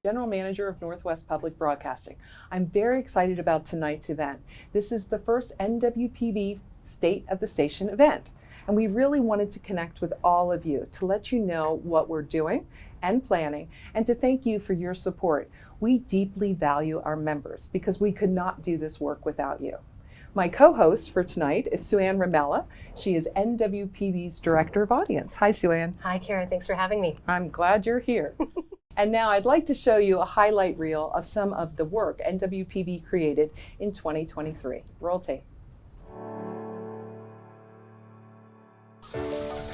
General Manager of Northwest Public Broadcasting. I'm very excited about tonight's event. This is the first NWPB State of the Station event, and we really wanted to connect with all of you to let you know what we're doing and planning, and to thank you for your support. We deeply value our members because we could not do this work without you. My co-host for tonight is Sueann Ramella. She is NWPB's Director of Audience. Hi, Sueann. Hi, Cara. Thanks for having me. I'm glad you're here. And now I'd like to show you a highlight reel of some of the work NWPB created in 2023. Roll tape.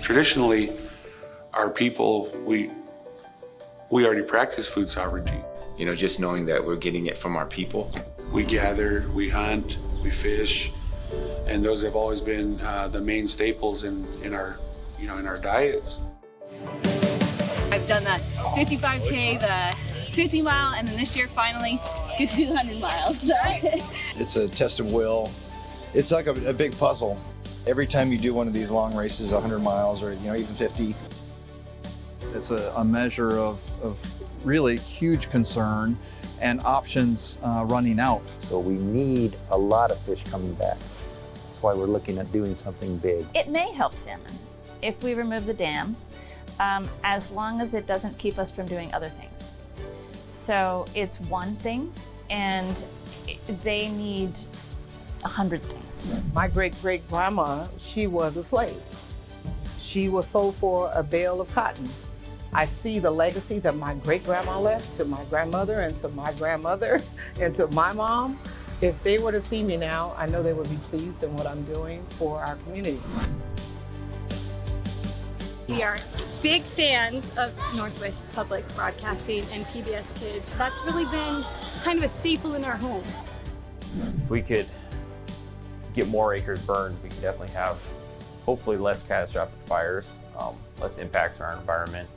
Traditionally, our people, we already practice food sovereignty. You know, just knowing that we're getting it from our people. We gather, we hunt, we fish, and those have always been the main staples in our diets. I've done the 55K, the 50 mile, and then this year finally get to do 100 miles. So. It's a test of will. It's like a big puzzle. Every time you do one of these long races, 100 miles or even 50. It's a measure of really huge concern and options running out. So we need a lot of fish coming back. That's why we're looking at doing something big. It may help salmon if we remove the dams, as long as it doesn't keep us from doing other things. So it's one thing, and they need 100 things. My great-great-grandma, she was a slave. She was sold for a bale of cotton. I see the legacy that my great-grandma left to my grandmother and to my grandmother and to my mom. If they were to see me now, I know they would be pleased in what I'm doing for our community. We are big fans of Northwest Public Broadcasting and PBS Kids. That's really been kind of a staple in our home. If we could get more acres burned, we could definitely have hopefully less catastrophic fires, less impacts on our environment.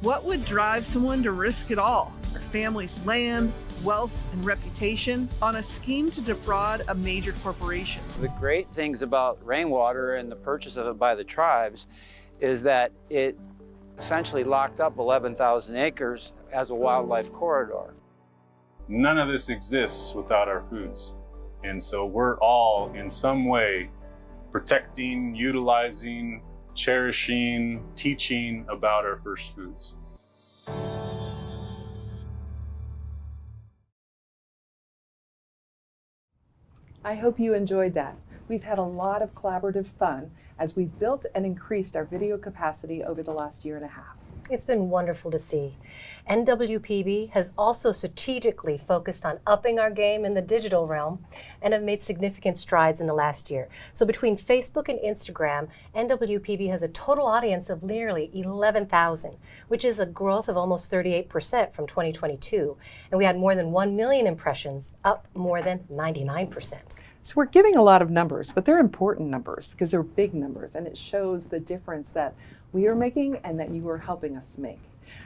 What would drive someone to risk it all? Their family's land, wealth, and reputation on a scheme to defraud a major corporation. The great things about rainwater and the purchase of it by the tribes is that it essentially locked up 11,000 acres as a wildlife corridor. None of this exists without our foods. And so we're all in some way protecting, utilizing, cherishing, teaching about our first foods. I hope you enjoyed that. We've had a lot of collaborative fun as we've built and increased our video capacity over the last year and a half. It's been wonderful to see. NWPB has also strategically focused on upping our game in the digital realm and have made significant strides in the last year. So between Facebook and Instagram, NWPB has a total audience of nearly 11,000, which is a growth of almost 38% from 2022. And we had more than 1 million impressions, up more than 99%. So we're giving a lot of numbers, but they're important numbers because they're big numbers, and it shows the difference that we are making and that you are helping us make.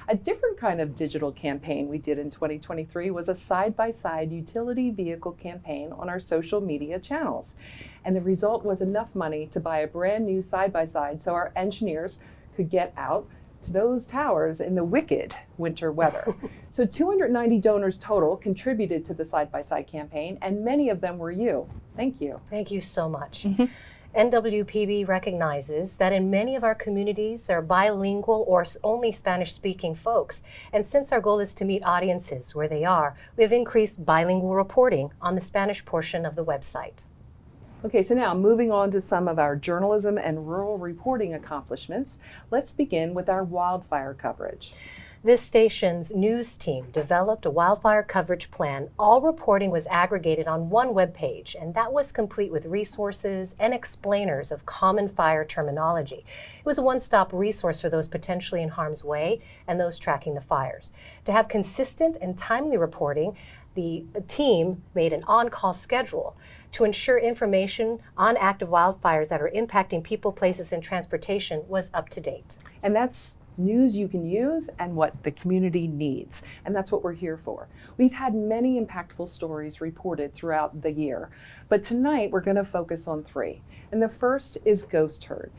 A different kind of digital campaign we did in 2023 was a side-by-side utility vehicle campaign on our social media channels. And the result was enough money to buy a brand new side-by-side so our engineers could get out to those towers in the wicked winter weather. So 290 donors total contributed to the side-by-side campaign, and many of them were you. Thank you. Thank you so much. NWPB recognizes that in many of our communities there are bilingual or only Spanish-speaking folks. And since our goal is to meet audiences where they are, we have increased bilingual reporting on the Spanish portion of the website. Okay, so now moving on to some of our journalism and rural reporting accomplishments, let's begin with our wildfire coverage. This station's news team developed a wildfire coverage plan. All reporting was aggregated on one web page, and that was complete with resources and explainers of common fire terminology. It was a one-stop resource for those potentially in harm's way and those tracking the fires. To have consistent and timely reporting, the team made an on-call schedule to ensure information on active wildfires that are impacting people, places, and transportation was up to date. And that's news you can use and what the community needs. And that's what we're here for. We've had many impactful stories reported throughout the year, but tonight we're going to focus on 3. And the first is ghost herd.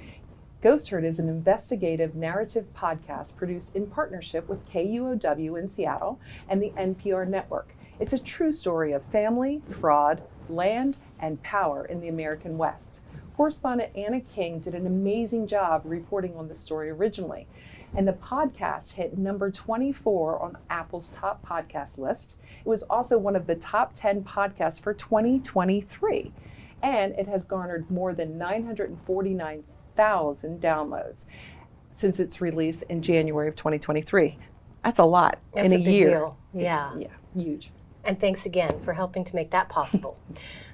Ghost Herd is an investigative narrative podcast produced in partnership with KUOW in Seattle and the NPR network. It's a true story of family, fraud, land, and power in the American West. Correspondent Anna King did an amazing job reporting on the story originally, and the podcast hit number 24 on Apple's top podcast list. It was also one of the top 10 podcasts for 2023, and it has garnered more than 949,000 downloads since its release in January of 2023. That's a lot in a big year. Deal. Yeah. Yeah, huge. And thanks again for helping to make that possible.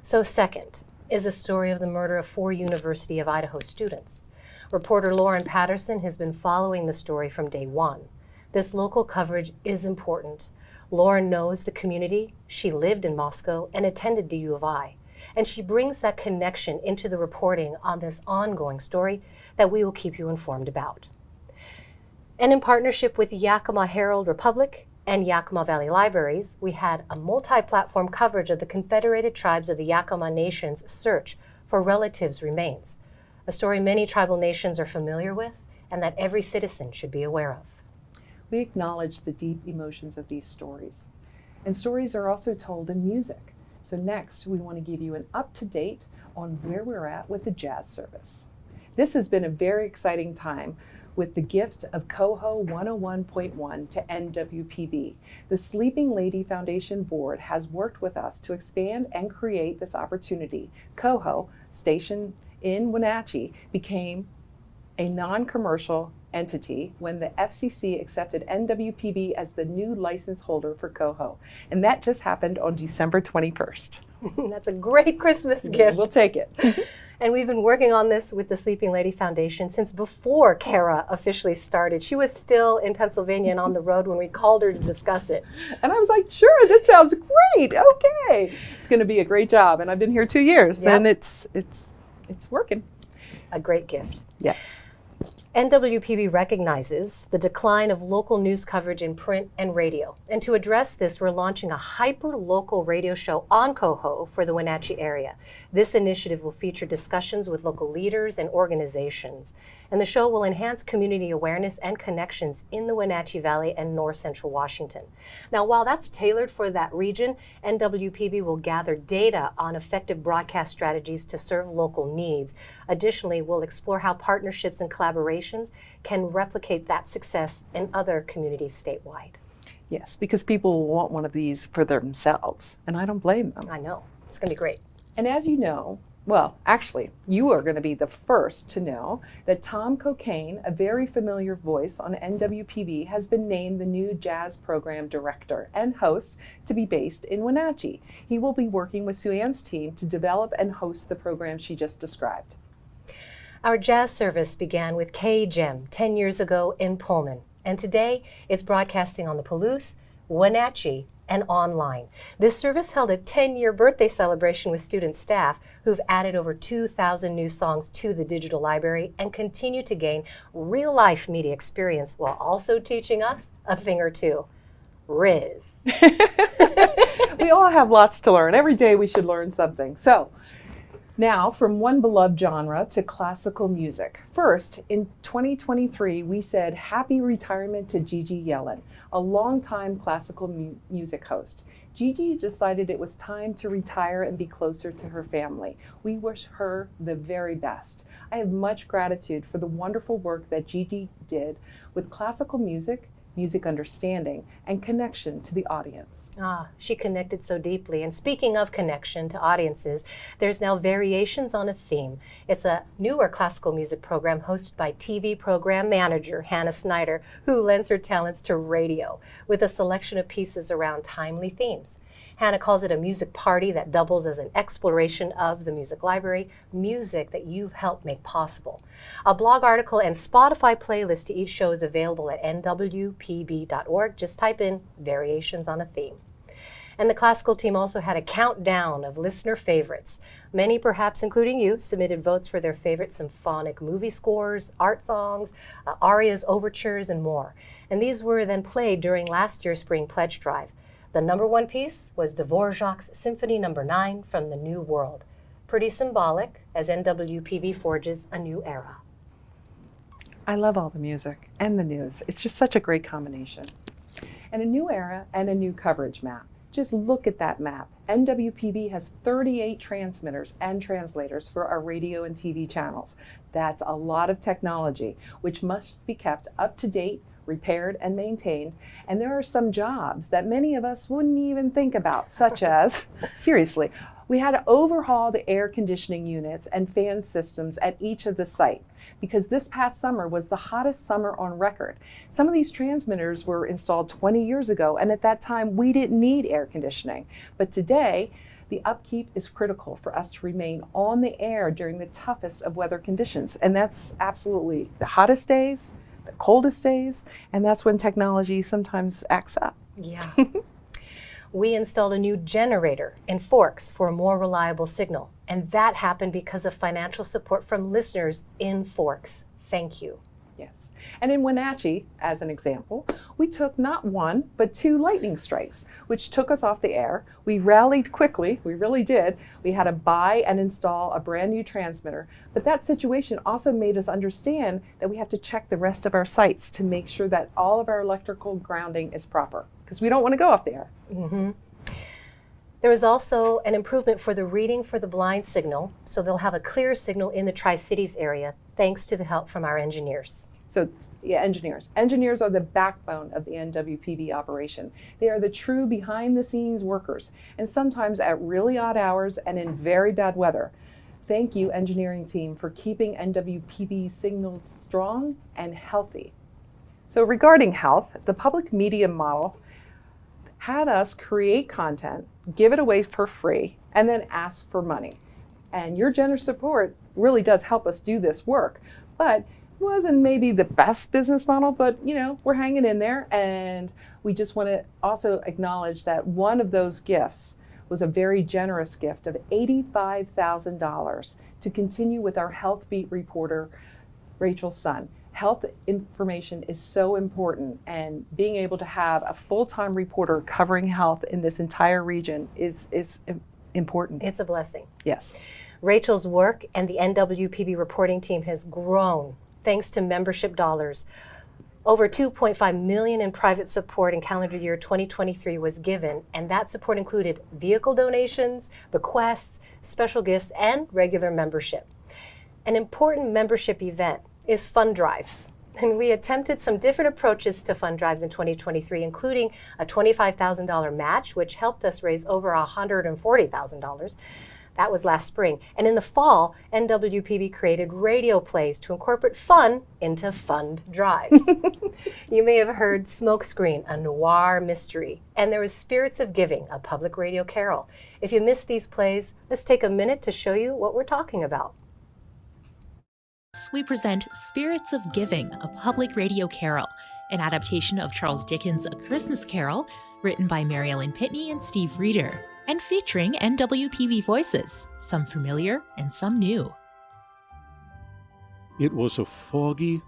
So second is the story of the murder of 4 University of Idaho students. Reporter Lauren Patterson has been following the story from day one. This local coverage is important. Lauren knows the community. She lived in Moscow and attended the U of I. And she brings that connection into the reporting on this ongoing story that we will keep you informed about. And in partnership with the Yakima Herald Republic and Yakima Valley Libraries, we had a multi-platform coverage of the Confederated Tribes of the Yakima Nation's search for relatives' remains, a story many tribal nations are familiar with and that every citizen should be aware of. We acknowledge the deep emotions of these stories. And stories are also told in music. So next, we want to give you an up-to-date on where we're at with the jazz service. This has been a very exciting time with the gift of Coho 101.1 to NWPB. The Sleeping Lady Foundation Board has worked with us to expand and create this opportunity. Coho, stationed in Wenatchee, became a non-commercial entity when the FCC accepted NWPB as the new license holder for Coho. And that just happened on December 21st. That's a great Christmas gift. We'll take it. And we've been working on this with the Sleeping Lady Foundation since before Cara officially started. She was still in Pennsylvania and on the road when we called her to discuss it. And I was like, sure, this sounds great. Okay. It's going to be a great job. And I've been here 2 years, Yep. and it's working. A great gift. Yes. NWPB recognizes the decline of local news coverage in print and radio. And to address this, we're launching a hyper-local radio show on Coho for the Wenatchee area. This initiative will feature discussions with local leaders and organizations. And the show will enhance community awareness and connections in the Wenatchee Valley and North Central Washington. Now, while that's tailored for that region, NWPB will gather data on effective broadcast strategies to serve local needs. Additionally, we'll explore how partnerships and collaborations can replicate that success in other communities statewide. Yes, because people will want one of these for themselves, and I don't blame them. I know. It's going to be great. And as you know, well, actually, you are going to be the first to know that Tom Cocaine, a very familiar voice on NWPB, has been named the new jazz program director and host to be based in Wenatchee. He will be working with Sueann's team to develop and host the program she just described. Our jazz service began with K-Gem 10 years ago in Pullman, and today it's broadcasting on the Palouse, Wenatchee, and online. This service held a 10-year birthday celebration with student staff who've added over 2,000 new songs to the digital library and continue to gain real-life media experience while also teaching us a thing or two. Riz. We all have lots to learn. Every day we should learn something. So, now, from one beloved genre to classical music. First, in 2023, we said happy retirement to Gigi Yellen, a longtime classical music host. Gigi decided it was time to retire and be closer to her family. We wish her the very best. I have much gratitude for the wonderful work that Gigi did with classical music, music understanding, and connection to the audience. She connected so deeply. And speaking of connection to audiences, there's now Variations on a Theme. It's a newer classical music program hosted by TV program manager Hannah Snyder, who lends her talents to radio with a selection of pieces around timely themes. Hannah calls it a music party that doubles as an exploration of the music library, music that you've helped make possible. A blog article and Spotify playlist to each show is available at nwpb.org. Just type in Variations on a Theme. And the classical team also had a countdown of listener favorites. Many, perhaps including you, submitted votes for their favorite symphonic movie scores, art songs, arias, overtures, and more. And these were then played during last year's Spring Pledge Drive. The number one piece was Dvorak's Symphony No. 9 from the New World. Pretty symbolic as NWPB forges a new era. I love all the music and the news. It's just such a great combination. And a new era and a new coverage map. Just look at that map. NWPB has 38 transmitters and translators for our radio and TV channels. That's a lot of technology, which must be kept up to date, repaired, and maintained. And there are some jobs that many of us wouldn't even think about, such as, seriously, we had to overhaul the air conditioning units and fan systems at each of the sites, because this past summer was the hottest summer on record. Some of these transmitters were installed 20 years ago, and at that time we didn't need air conditioning. But today, the upkeep is critical for us to remain on the air during the toughest of weather conditions. And that's absolutely the hottest days, the coldest days, and that's when technology sometimes acts up. Yeah. We installed a new generator in Forks for a more reliable signal, and that happened because of financial support from listeners in Forks. Thank you. Yes. And in Wenatchee, as an example, we took not one, but 2 lightning strikes, which took us off the air. We rallied quickly, we really did. We had to buy and install a brand new transmitter, but that situation also made us understand that we have to check the rest of our sites to make sure that all of our electrical grounding is proper, because we don't want to go off the air. Mm-hmm. There is also an improvement for the reading for the blind signal, so they'll have a clearer signal in the Tri-Cities area, thanks to the help from our engineers. So, yeah, engineers. Engineers are the backbone of the NWPB operation. They are the true behind-the-scenes workers, and sometimes at really odd hours and in very bad weather. Thank you, engineering team, for keeping NWPB signals strong and healthy. So regarding health, the public media model had us create content, give it away for free, and then ask for money. And your generous support really does help us do this work. But it wasn't maybe the best business model, but you know, we're hanging in there. And we just want to also acknowledge that one of those gifts was a very generous gift of $85,000 to continue with our Health Beat reporter, Rachel's son. Health information is so important, and being able to have a full-time reporter covering health in this entire region is important. It's a blessing. Yes. Rachel's work and the NWPB reporting team has grown thanks to membership dollars. Over $2.5 million in private support in calendar year 2023 was given, and that support included vehicle donations, bequests, special gifts, and regular membership. An important membership event is fund drives. And we attempted some different approaches to fund drives in 2023, including a $25,000 match, which helped us raise over $140,000. That was last spring. And in the fall, NWPB created radio plays to incorporate fun into fund drives. You may have heard Smokescreen, a noir mystery, and there was Spirits of Giving, a public radio carol. If you missed these plays, let's take a minute to show you what we're talking about. We present Spirits of Giving, a public radio carol, an adaptation of Charles Dickens' A Christmas Carol, written by Mary Ellen Pitney and Steve Reeder, and featuring NWPB voices, some familiar and some new. It was a foggy,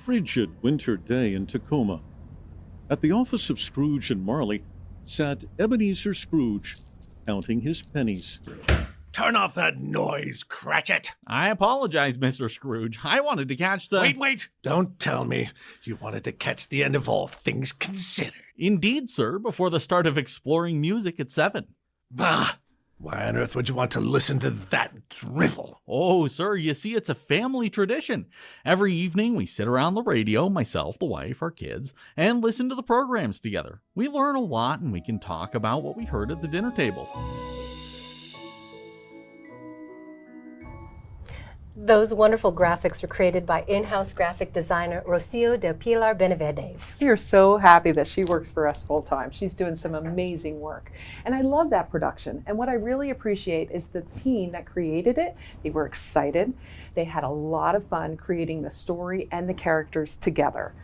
frigid winter day in Tacoma. At the office of Scrooge and Marley sat Ebenezer Scrooge, counting his pennies. Turn off that noise, Cratchit. I apologize, Mr. Scrooge. I wanted to catch the... Wait. Don't tell me you wanted to catch the end of All Things Considered. Indeed, sir, before the start of Exploring Music at 7. Bah! Why on earth would you want to listen to that drivel? Oh, sir, you see, it's a family tradition. Every evening we sit around the radio, myself, the wife, our kids, and listen to the programs together. We learn a lot and we can talk about what we heard at the dinner table. Those wonderful graphics were created by in-house graphic designer Rocio de Pilar Benavides. We are so happy that she works for us full time. She's doing some amazing work. And I love that production. And what I really appreciate is the team that created it. They were excited. They had a lot of fun creating the story and the characters together.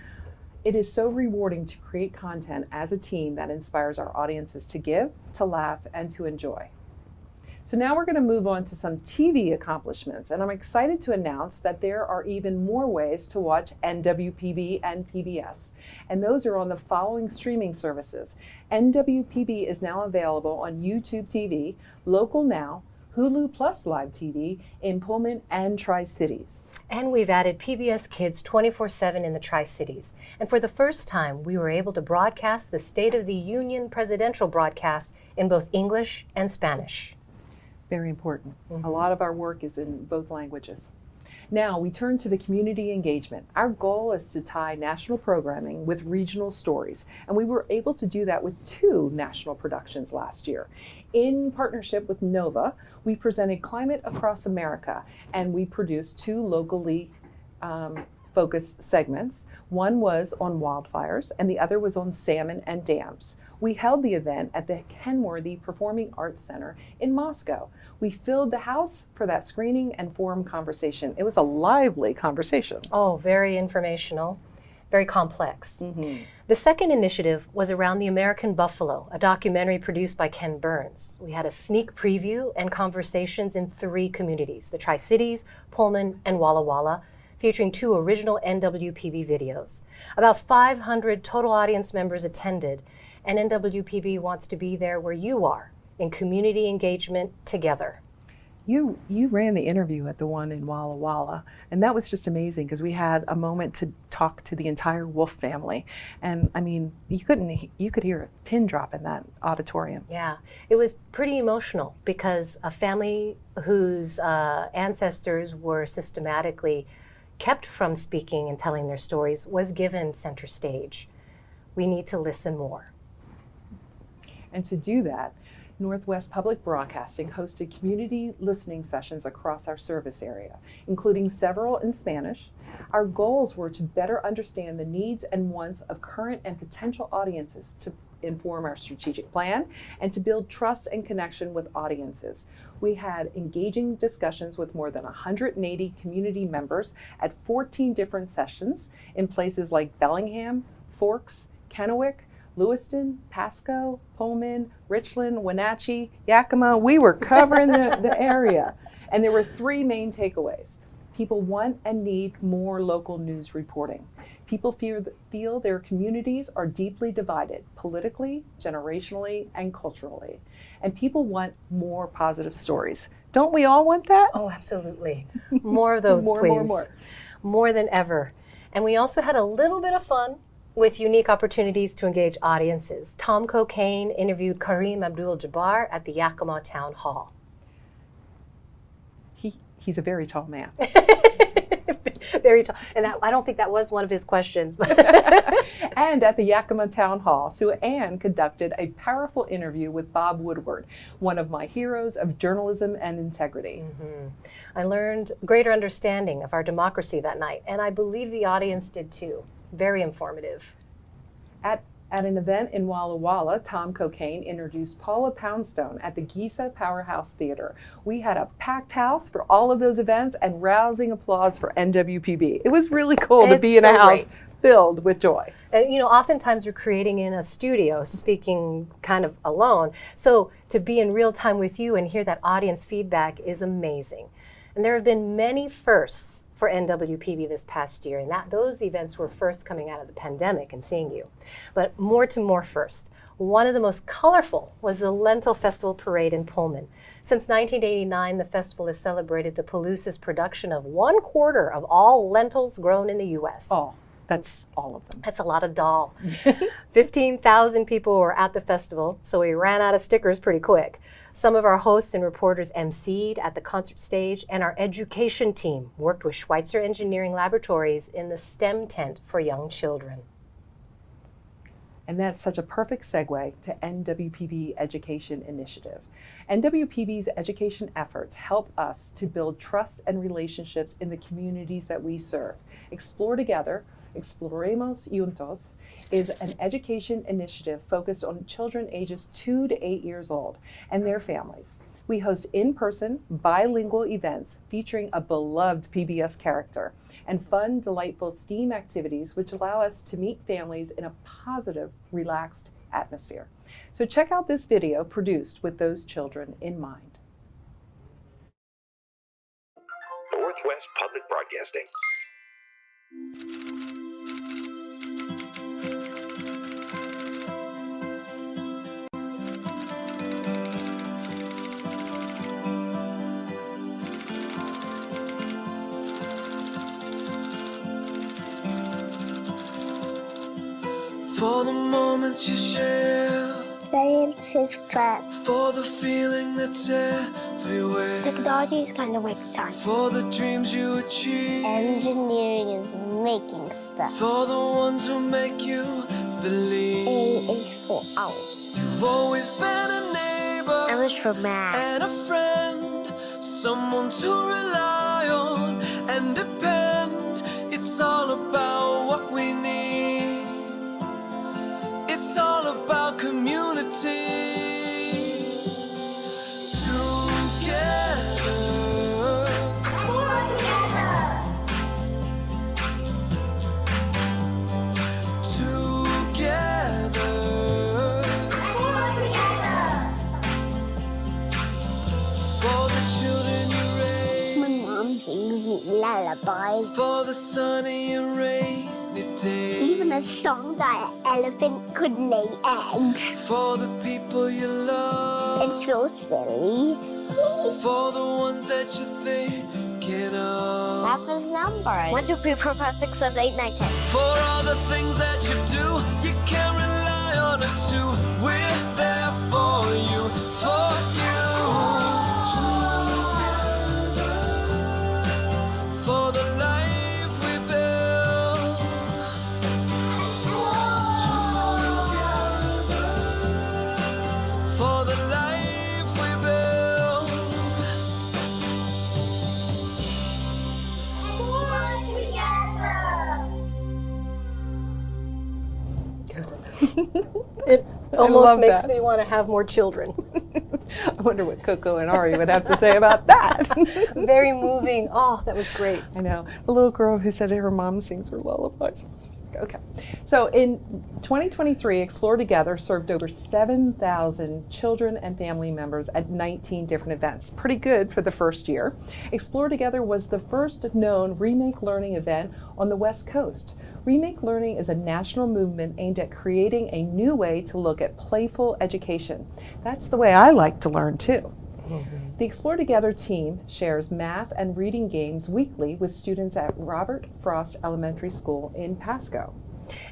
It is so rewarding to create content as a team that inspires our audiences to give, to laugh, and to enjoy. So now we're going to move on to some TV accomplishments, and I'm excited to announce that there are even more ways to watch NWPB and PBS, and those are on the following streaming services. NWPB is now available on YouTube TV, Local Now, Hulu Plus Live TV in Pullman and Tri-Cities. And we've added PBS Kids 24/7 in the Tri-Cities. And for the first time, we were able to broadcast the State of the Union presidential broadcast in both English and Spanish. Very important. A lot of our work is in both languages. Now we turn to the community engagement. Our goal is to tie national programming with regional stories, and we were able to do that with 2 national productions last year. In partnership with NOVA, we presented Climate Across America, and we produced 2 locally focused segments. One was on wildfires, and the other was on salmon and dams. We held the event at the Kenworthy Performing Arts Center in Moscow. We filled the house for that screening and forum conversation. It was a lively conversation. Oh, very informational, very complex. The second initiative was around the American Buffalo, a documentary produced by Ken Burns. We had a sneak preview and conversations in 3 communities, the Tri-Cities, Pullman, and Walla Walla, featuring 2 original NWPB videos. About 500 total audience members attended, and NWPB wants to be there where you are, in community engagement together. You ran the interview at the one in Walla Walla, and that was just amazing because we had a moment to talk to the entire Wolf family. And I mean, you could hear a pin drop in that auditorium. Yeah, it was pretty emotional because a family whose ancestors were systematically kept from speaking and telling their stories was given center stage. We need to listen more. And to do that, Northwest Public Broadcasting hosted community listening sessions across our service area, including several in Spanish. Our goals were to better understand the needs and wants of current and potential audiences to inform our strategic plan and to build trust and connection with audiences. We had engaging discussions with more than 180 community members at 14 different sessions in places like Bellingham, Forks, Kennewick, Lewiston, Pasco, Pullman, Richland, Wenatchee, Yakima. We were covering the area. And there were 3 main takeaways. People want and need more local news reporting. People feel their communities are deeply divided politically, generationally, and culturally. And people want more positive stories. Don't we all want that? Oh, absolutely. More of those, please. More than ever. And we also had a little bit of fun with unique opportunities to engage audiences. Tom Cocaine interviewed Kareem Abdul-Jabbar at the Yakima Town Hall. He's a very tall man. Very tall. And I don't think that was one of his questions. And at the Yakima Town Hall, Sueann conducted a powerful interview with Bob Woodward, one of my heroes of journalism and integrity. I learned greater understanding of our democracy that night, and I believe the audience did too. Very informative. At an event in Walla Walla, Tom Cocaine introduced Paula Poundstone at the Giza Powerhouse Theater. We had a packed house for all of those events and rousing applause for NWPB. It was really cool to be in a house filled with joy. You know, oftentimes we're creating in a studio, speaking kind of alone. So to be in real time with you and hear that audience feedback is amazing. And there have been many firsts for NWPB this past year, and those events were first coming out of the pandemic and seeing you. But more to more first. One of the most colorful was the Lentil Festival Parade in Pullman. Since 1989, the festival has celebrated the Palousas' production of 1/4 of all lentils grown in the U.S. Oh, that's all of them. That's a lot of doll. 15,000 people were at the festival, so we ran out of stickers pretty quick. Some of our hosts and reporters emceed at the concert stage, and our education team worked with Schweitzer Engineering Laboratories in the STEM tent for young children. And that's such a perfect segue to NWPB Education Initiative. NWPB's education efforts help us to build trust and relationships in the communities that we serve. Explore Together, Exploremos Juntos, is an education initiative focused on children ages 2 to 8 years old and their families. We host in-person, bilingual events featuring a beloved PBS character and fun, delightful STEAM activities which allow us to meet families in a positive, relaxed atmosphere. So check out this video produced with those children in mind. Northwest Public Broadcasting. For the moments you share. Science is fun. For the feeling that's everywhere. Technology is kind of like science. For the dreams you achieve. Engineering is making stuff. For the ones who make you believe. A is for owl. You've always been a neighbor. M is for math. And a friend. Someone to rely on and depend. It's all about what we need. It's all about community. Lullaby. For the sunny and rainy day. Even a song that an elephant could lay eggs. For the people you love. It's so silly. For the ones that you're thinking of. That's his number. 1, 2, 3, 4, 5, 6, 7, 8, 9, 10. For all the things that you do, you can rely on us too. We're there for you, for you. For the life we build. For the life we build. It I almost love makes that. me want to have more children. I wonder what Coco and Ari would have to say about that. Very moving. Oh, that was great. I know. The little girl who said her mom sings her lullabies. Okay. So in 2023, Explore Together served over 7,000 children and family members at 19 different events. Pretty good for the first year. Explore Together was the first known Remake Learning event on the West Coast. Remake Learning is a national movement aimed at creating a new way to look at playful education. That's the way I like to learn too. The Explore Together team shares math and reading games weekly with students at Robert Frost Elementary School in Pasco.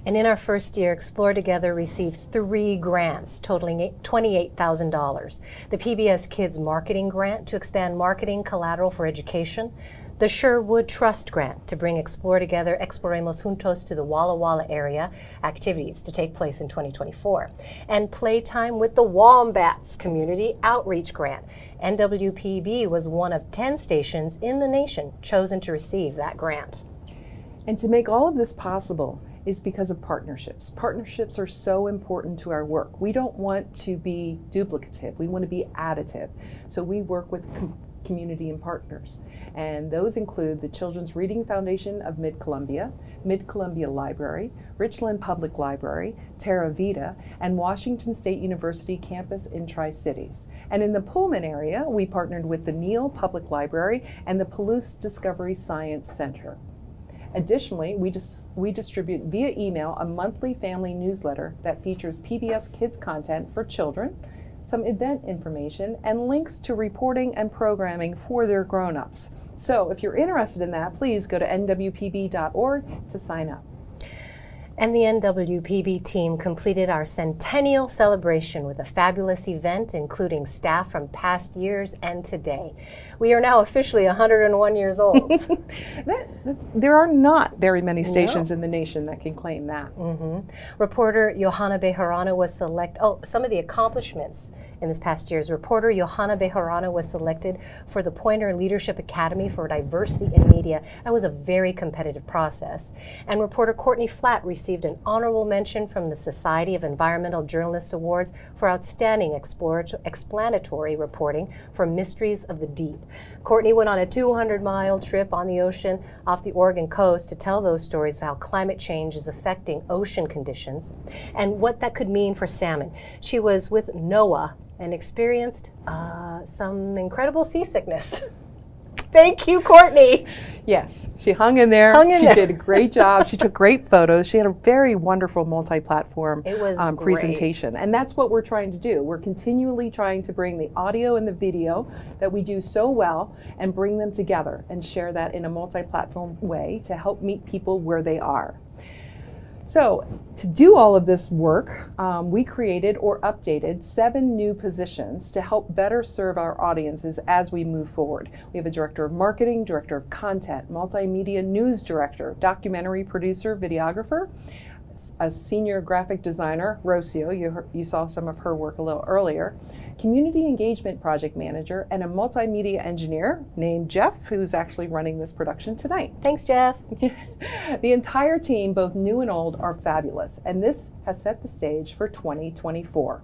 And in our first year, Explore Together received 3 grants totaling $28,000. The PBS Kids Marketing Grant to expand marketing collateral for education, the Sherwood Trust Grant to bring Explore Together Exploremos Juntos to the Walla Walla area, activities to take place in 2024, and Playtime with the Wombats Community Outreach Grant. NWPB was one of 10 stations in the nation chosen to receive that grant. And to make all of this possible is because of partnerships. Partnerships are so important to our work. We don't want to be duplicative. We want to be additive. So we work with community and partners. And those include the Children's Reading Foundation of Mid-Columbia Library, Richland Public Library, Terra Vita, and Washington State University campus in Tri-Cities. And in the Pullman area, we partnered with the Neal Public Library and the Palouse Discovery Science Center. Additionally, we distribute via email a monthly family newsletter that features PBS Kids content for children, some event information, and links to reporting and programming for their grown-ups. So if you're interested in that, please go to nwpb.org to sign up. And the NWPB team completed our centennial celebration with a fabulous event including staff from past years and today. We are now officially 101 years old. There are not very many stations in the nation that can claim that. Reporter Johanna Bejarano was some of the accomplishments in this past year's. Reporter Johanna Bejarano was selected for the Poynter Leadership Academy for Diversity in Media. That was a very competitive process. And reporter Courtney Flatt received an honorable mention from the Society of Environmental Journalists Awards for outstanding explanatory reporting for mysteries of the deep. Courtney went on a 200-mile trip on the ocean off the Oregon coast to tell those stories of how climate change is affecting ocean conditions and what that could mean for salmon. She was with NOAA and experienced some incredible seasickness. Thank you, Courtney. Yes, she hung in there. She did a great job. She took great photos. She had a very wonderful multi-platform presentation. And that's what we're trying to do. We're continually trying to bring the audio and the video that we do so well and bring them together and share that in a multi-platform way to help meet people where they are. So to do all of this work, we created or updated 7 new positions to help better serve our audiences as we move forward. We have a director of marketing, director of content, multimedia news director, documentary producer, videographer, a senior graphic designer, Rocio, you saw some of her work a little earlier, community engagement project manager, and a multimedia engineer named Jeff, who's actually running this production tonight. Thanks, Jeff. The entire team, both new and old, are fabulous, and this has set the stage for 2024.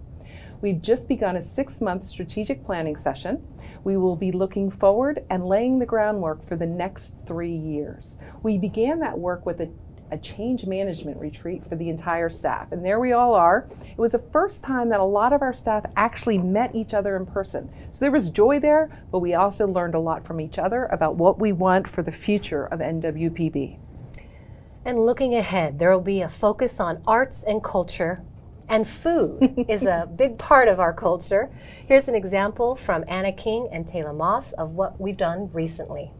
We've just begun a 6-month strategic planning session. We will be looking forward and laying the groundwork for the next 3 years. We began that work with a change management retreat for the entire staff. And there we all are. It was the first time that a lot of our staff actually met each other in person. So there was joy there, but we also learned a lot from each other about what we want for the future of NWPB. And looking ahead, there will be a focus on arts and culture, and food is a big part of our culture. Here's an example from Anna King and Taylor Moss of what we've done recently.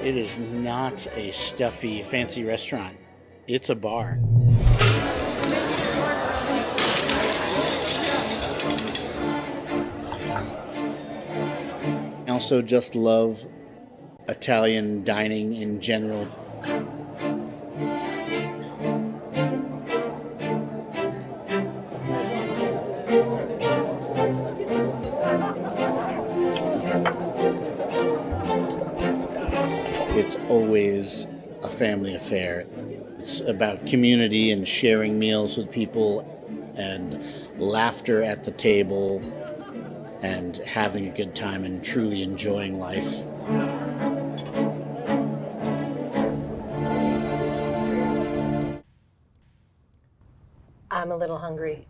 It is not a stuffy, fancy restaurant. It's a bar. I also just love Italian dining in general. It's always a family affair. It's about community and sharing meals with people and laughter at the table and having a good time and truly enjoying life. I'm a little hungry.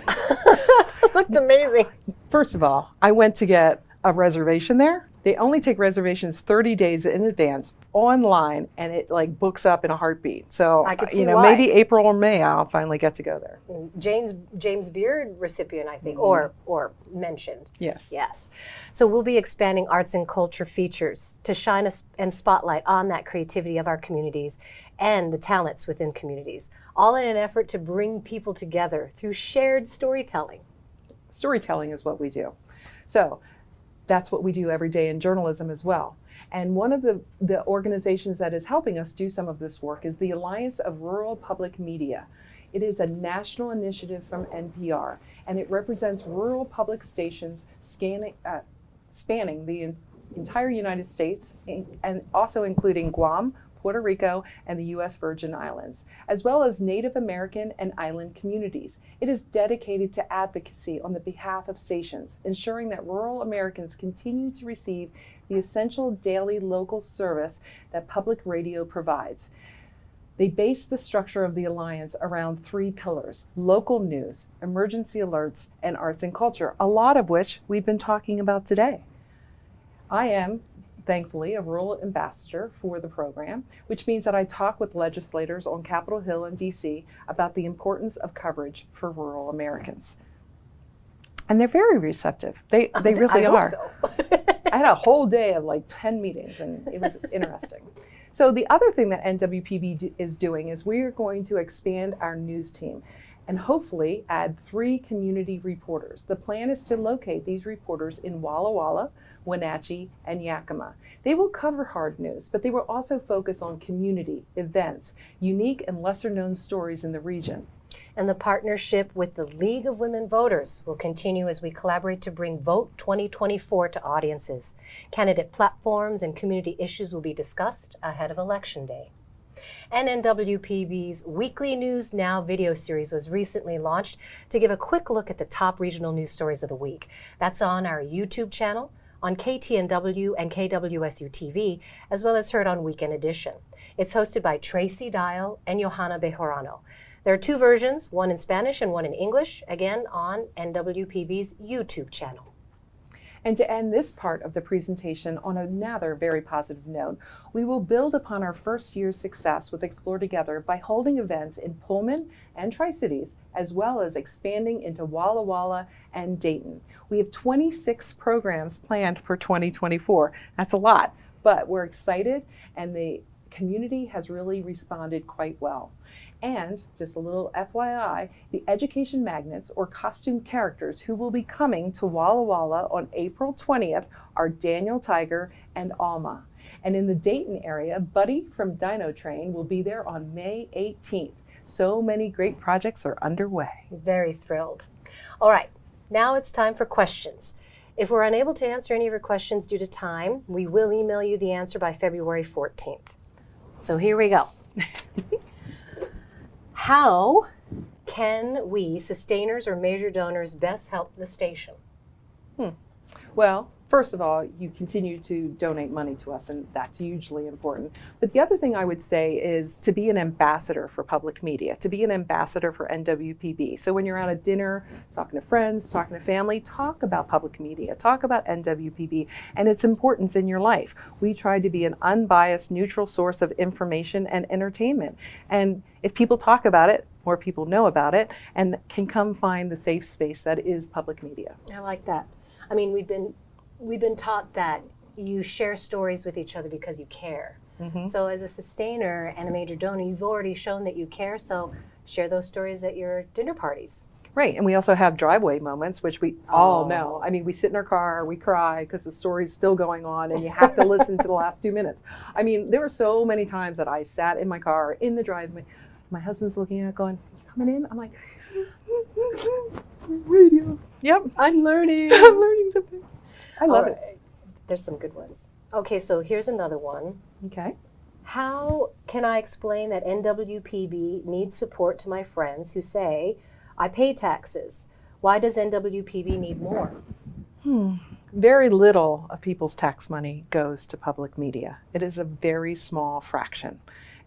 It looked amazing. First of all, I went to get a reservation there. They only take reservations 30 days in advance online, and it like books up in a heartbeat. So, I could see you know, why. maybe April or May I'll finally get to go there. James Beard recipient, I think, or mentioned. Yes. Yes. So we'll be expanding arts and culture features to shine and spotlight on that creativity of our communities and the talents within communities, all in an effort to bring people together through shared storytelling. Storytelling is what we do. So that's what we do every day in journalism as well. And one of the organizations that is helping us do some of this work is the Alliance of Rural Public Media. It is a national initiative from NPR, and it represents rural public stations spanning the entire United States, and also including Guam, Puerto Rico, and the U.S. Virgin Islands, as well as Native American and island communities. It is dedicated to advocacy on the behalf of stations, ensuring that rural Americans continue to receive the essential daily local service that public radio provides. They base the structure of the Alliance around 3 pillars: local news, emergency alerts, and arts and culture, a lot of which we've been talking about today. I am, thankfully, a rural ambassador for the program, which means that I talk with legislators on Capitol Hill and DC about the importance of coverage for rural Americans. And they're very receptive. They really are. So. I had a whole day of like 10 meetings, and it was interesting. So the other thing that NWPB is doing is we are going to expand our news team and hopefully add 3 community reporters. The plan is to locate these reporters in Walla Walla, Wenatchee, and Yakima. They will cover hard news, but they will also focus on community, events, unique and lesser known stories in the region. And the partnership with the League of Women Voters will continue as we collaborate to bring Vote 2024 to audiences. Candidate platforms and community issues will be discussed ahead of Election Day. And NWPB's Weekly News Now video series was recently launched to give a quick look at the top regional news stories of the week. That's on our YouTube channel, on KTNW and KWSU TV, as well as heard on Weekend Edition. It's hosted by Tracy Dial and Johanna Bejorano. There are 2 versions, one in Spanish and one in English, again on NWPB's YouTube channel. And to end this part of the presentation on another very positive note, we will build upon our first year's success with Explore Together by holding events in Pullman and Tri-Cities, as well as expanding into Walla Walla and Dayton. We have 26 programs planned for 2024. That's a lot, but we're excited, and the community has really responded quite well. And just a little FYI, the education magnets or costume characters who will be coming to Walla Walla on April 20th are Daniel Tiger and Alma. And in the Dayton area, Buddy from Dino Train will be there on May 18th. So many great projects are underway. Very thrilled. All right, now it's time for questions. If we're unable to answer any of your questions due to time, we will email you the answer by February 14th. So here we go. How can we, sustainers or major donors, best help the station? Well, first of all, you continue to donate money to us, and that's hugely important. But the other thing I would say is to be an ambassador for public media, to be an ambassador for NWPB. So when you're at a dinner, talking to friends, talking to family, talk about public media, talk about NWPB and its importance in your life. We try to be an unbiased, neutral source of information and entertainment. And if people talk about it, more people know about it and can come find the safe space that is public media. I like that. I mean, we've been taught that you share stories with each other because you care. So as a sustainer and a major donor, you've already shown that you care, so share those stories at your dinner parties. Right, and we also have driveway moments, which we all know. I mean, we sit in our car, we cry because the story's still going on and you have to listen to the last 2 minutes. I mean, there were so many times that I sat in my car in the driveway. My husband's looking at it going, "You coming in?" I'm like, "There's radio." Yep, I'm learning. I'm learning something. I love it. There's some good ones. Okay, so here's another one. Okay. How can I explain that NWPB needs support to my friends who say, I pay taxes? Why does NWPB need more? Very little of people's tax money goes to public media. It is a very small fraction.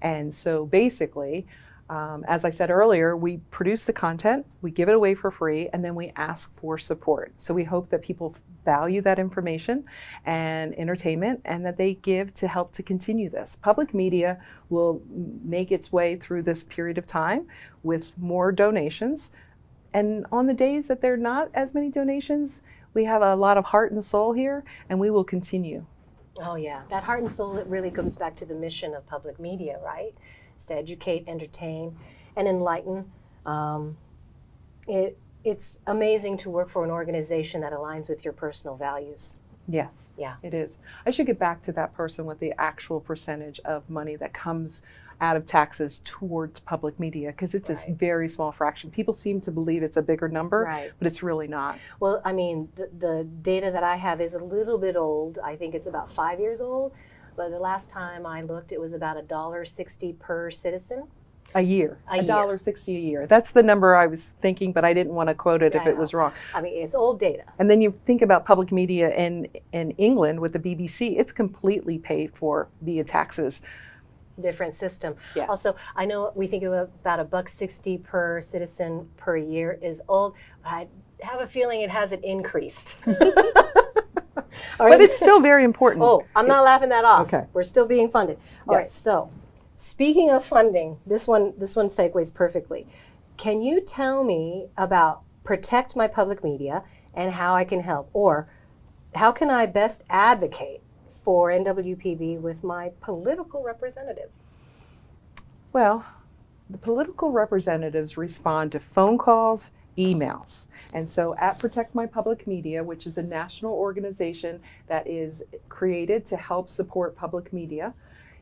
And so basically, as I said earlier, we produce the content, we give it away for free, and then we ask for support. So we hope that people value that information and entertainment and that they give to help to continue this. Public media will make its way through this period of time with more donations. And on the days that there are not as many donations, we have a lot of heart and soul here, and we will continue. Oh yeah, that heart and soul, it really comes back to the mission of public media, right? It's to educate, entertain, and enlighten. It's amazing to work for an organization that aligns with your personal values. Yes, Yeah. it is. I should get back to that person with the actual percentage of money that comes out of taxes towards public media, because it's a very small fraction. People seem to believe it's a bigger number, Right. but it's really not. Well, I mean, the data that I have is a little bit old. I think it's about 5 years old. But the last time I looked, it was about $1.60 per citizen. A year, A year. $1.60 a year. That's the number I was thinking, but I didn't want to quote it if I it was know. wrong. I mean, it's old data. And then you think about public media in England with the BBC, it's completely paid for via taxes. Different system. Yes. Also, I know we think of about $1.60 per citizen per year is old, but I have a feeling it hasn't increased. But it's still very important. Oh, I'm not laughing that off. Okay. We're still being funded. All right. Yes. So, speaking of funding, this one segues perfectly. Can you tell me about Protect My Public Media and how I can help, or how can I best advocate for NWPB with my political representative? Well, the political representatives respond to phone calls, emails. And so at Protect My Public Media, which is a national organization that is created to help support public media,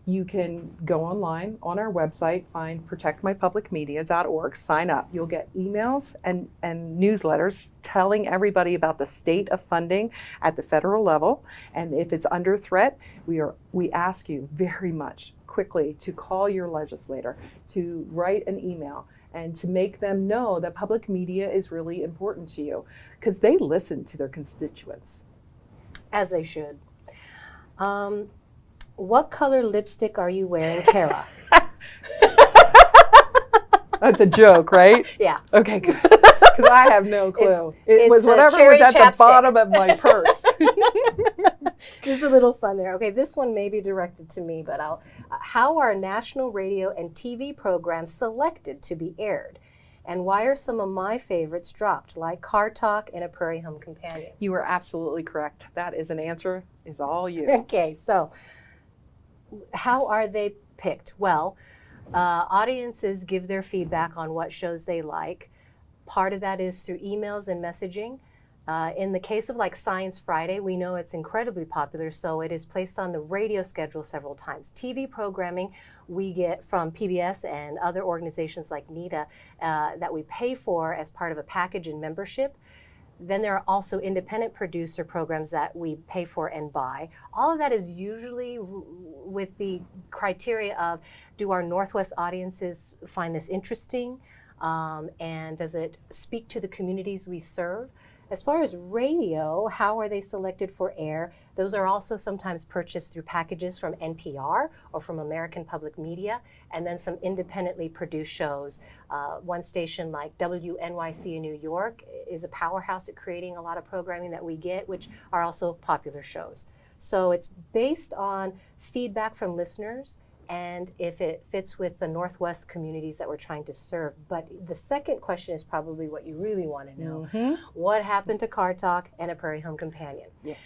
you can go online on our website, find protectmypublicmedia.org, sign up. You'll get emails and newsletters telling everybody about the state of funding at the federal level. And if it's under threat, we ask you very much quickly to call your legislator, to write an email, and to make them know that public media is really important to you, because they listen to their constituents. As they should. What color lipstick are you wearing, Cara? That's a joke, right? Yeah. Okay, good. Because I have no clue. It it's was whatever cherry was at chapstick. the bottom of my purse. There's a little fun there. Okay, this one may be directed to me, but how are national radio and TV programs selected to be aired? And why are some of my favorites dropped, like Car Talk and A Prairie Home Companion? You are absolutely correct. That is an answer, is all you. Okay, so how are they picked? Well, audiences give their feedback on what shows they like. Part of that is through emails and messaging. In the case of like Science Friday, we know it's incredibly popular, so it is placed on the radio schedule several times. TV programming we get from PBS and other organizations like NETA that we pay for as part of a package and membership. Then there are also independent producer programs that we pay for and buy. All of that is usually with the criteria of, do our Northwest audiences find this interesting? And does it speak to the communities we serve? As far as radio, how are they selected for air? Those are also sometimes purchased through packages from NPR or from American Public Media, and then some independently produced shows. One station like WNYC in New York is a powerhouse at creating a lot of programming that we get, which are also popular shows. So it's based on feedback from listeners and if it fits with the Northwest communities that we're trying to serve. But the second question is probably what you really want to know. What happened to Car Talk and A Prairie Home Companion? Yes.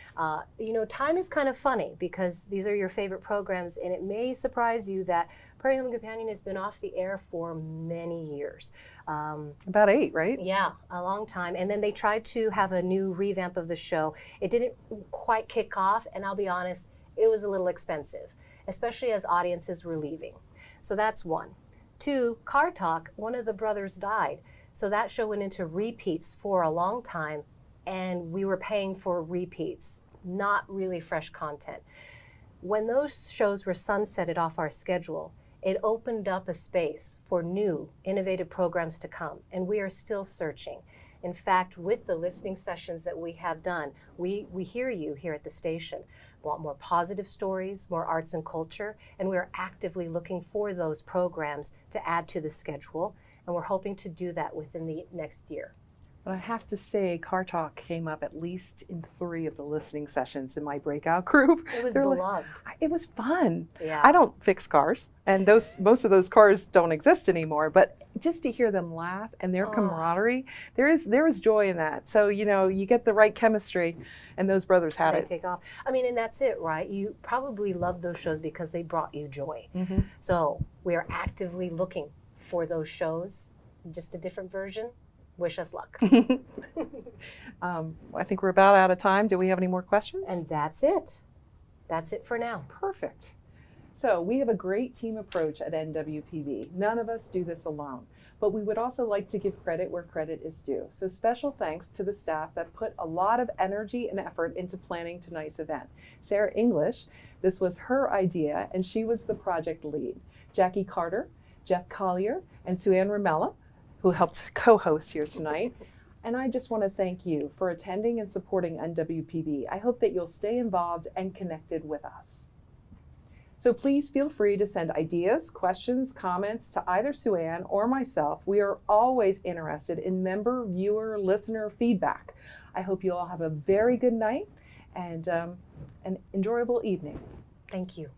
You know, time is kind of funny because these are your favorite programs, and it may surprise you that Prairie Home Companion has been off the air for many years. About 8, right? Yeah, a long time. And then they tried to have a new revamp of the show. It didn't quite kick off, and I'll be honest, it was a little expensive, especially as audiences were leaving. So that's one. 2, Car Talk, one of the brothers died. So that show went into repeats for a long time, and we were paying for repeats, not really fresh content. When those shows were sunsetted off our schedule, it opened up a space for new, innovative programs to come, and we are still searching. In fact, with the listening sessions that we have done, we hear you here at the station. Want more positive stories, more arts and culture, and we're actively looking for those programs to add to the schedule, and we're hoping to do that within the next year. But I have to say, Car Talk came up at least in 3 of the listening sessions in my breakout group. It was They're beloved. It was fun. Yeah. I don't fix cars, and most of those cars don't exist anymore, but just to hear them laugh and their camaraderie, there is joy in that. So, you know, you get the right chemistry, and those brothers had They it. take off. I mean, and that's it, right? You probably love those shows because they brought you joy. So we are actively looking for those shows, just a different version. Wish us luck. I think we're about out of time. Do we have any more questions? And that's it. That's it for now. Perfect. So we have a great team approach at NWPB. None of us do this alone, but we would also like to give credit where credit is due. So special thanks to the staff that put a lot of energy and effort into planning tonight's event. Sarah English, this was her idea, and she was the project lead. Jackie Carter, Jeff Collier, and Sueann Ramella, who helped co-host here tonight. And I just want to thank you for attending and supporting NWPB. I hope that you'll stay involved and connected with us. So please feel free to send ideas, questions, comments to either Sueann or myself. We are always interested in member, viewer, listener feedback. I hope you all have a very good night and an enjoyable evening. Thank you.